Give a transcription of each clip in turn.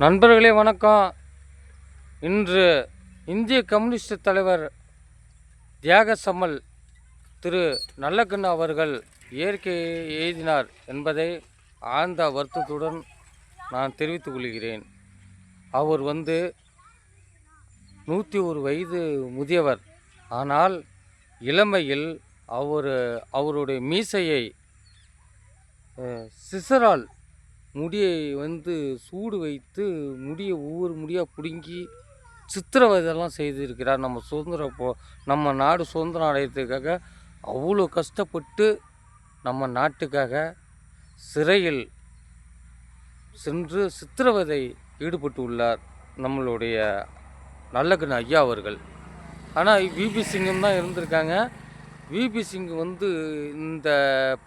நண்பர்களே வணக்கம். இன்று இந்திய கம்யூனிஸ்ட் தலைவர் தியாக சமல் திரு நல்லக்கண்ணு அவர்கள் இயற்கை எய்தினார் என்பதை ஆழ்ந்த வருத்தத்துடன் நான் தெரிவித்துக் கொள்கிறேன். அவர் 101 வயது முதியவர். ஆனால் இளமையில் அவருடைய மீசையை சிசரால் முடியை சூடு வைத்து முடியை ஒவ்வொரு முடியாக பிடுங்கி சித்திரவதையெல்லாம் செய்திருக்கிறார். நம்ம நாடு சுதந்திரம் அடையிறதுக்காக அவ்வளோ கஷ்டப்பட்டு நம்ம நாட்டுக்காக சிறையில் சென்று சித்திரவதை ஈடுபட்டு உள்ளார் நம்மளுடைய நல்லக்கண்ணு ஐயா அவர்கள். ஆனால் விபி சிங்கும் தான் இருந்திருக்காங்க. விபி சிங் இந்த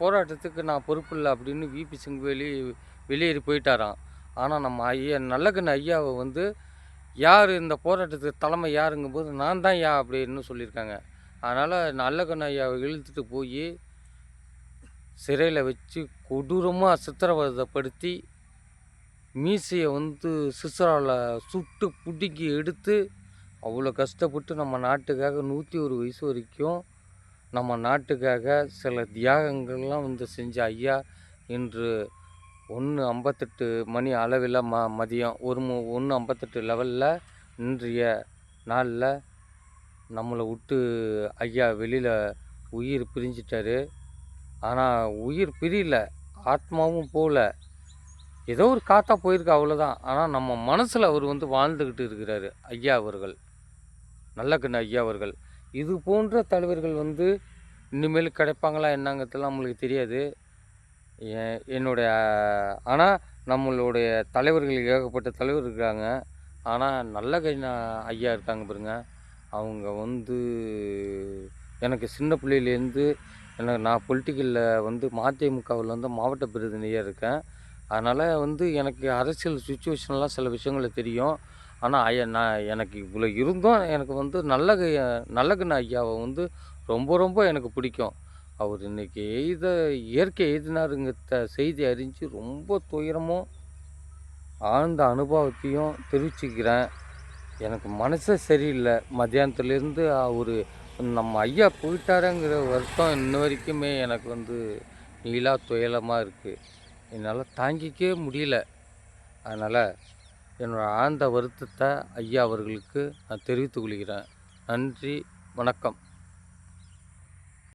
போராட்டத்துக்கு நான் பொறுப்பு இல்லை அப்படின்னு விபி சிங் வெளியேறி போயிட்டாராம். ஆனால் நம்ம நல்லக்கண்ணு ஐயாவை யார் இந்த போராட்டத்துக்கு தலைமை யாருங்கும்போது நான் தான் அப்படின்னு சொல்லியிருக்காங்க. அதனால் நல்லக்கண்ணு ஐயாவை இழுத்துட்டு போய் சிறையில் வச்சு கொடூரமாக சித்திரவதைப்படுத்தி மீசையை சிசரால் சுட்டு பிடுங்கி எடுத்து அவ்வளோ கஷ்டப்பட்டு நம்ம நாட்டுக்காக 101 வயசு வரைக்கும் நம்ம நாட்டுக்காக சில தியாகங்கள்லாம் செஞ்ச ஐயா இன்று 1:58 மணி அளவில் மதியம் 1:58 லெவலில் இன்றைய நாளில் நம்மளை விட்டு ஐயா வெளியில் உயிர் பிரிஞ்சிட்டார். ஆனால் உயிர் பிரியல, ஆத்மாவும் போகல, ஏதோ ஒரு காற்றா போயிருக்கு, அவ்வளோதான். ஆனால் நம்ம மனசில் அவர் வாழ்ந்துக்கிட்டு இருக்கிறாரு ஐயா அவர்கள், நல்லக்கண்ணு ஐயா அவர்கள். இது போன்ற தலைவர்கள் இனிமேல் கிடைப்பாங்களா என்னங்கிறதுலாம் நம்மளுக்கு தெரியாது. ஆனால் நம்மளுடைய தலைவர்கள் ஏகப்பட்ட தலைவர் இருக்காங்க. ஆனால் நல்லக்கண்ணு ஐயா இருக்காங்க பாருங்க. அவங்க எனக்கு சின்ன பிள்ளையிலேருந்து நான் பொலிட்டிக்கலில் மதிமுகவில் மாவட்ட பிரதிநிதியாக இருக்கேன். அதனால் எனக்கு அரசியல் சுச்சுவேஷன்லாம் சில விஷயங்கள் தெரியும். ஆனால் எனக்கு இவ்வளோ இருந்தும் எனக்கு நல்லக்கண்ணு ஐயாவை ரொம்ப எனக்கு பிடிக்கும். அவர் இன்றைக்கி இயற்கை எய்தினாருங்கிற செய்தி அறிஞ்சு ரொம்ப துயரமும் ஆழ்ந்த அனுபவத்தையும் தெரிவிச்சுக்கிறேன். எனக்கு மனசே சரியில்லை. மத்தியானத்துலேருந்து நம்ம ஐயா போயிட்டாருங்கிற வருத்தம் இன்ன வரைக்குமே எனக்கு நீலா துயலமாக இருக்குது. என்னால் தாங்கிக்கவே முடியல. அதனால் என்னோடய ஆழ்ந்த வருத்தத்தை ஐயா அவர்களுக்கு நான் தெரிவித்துக் கொள்கிறேன். நன்றி, வணக்கம்.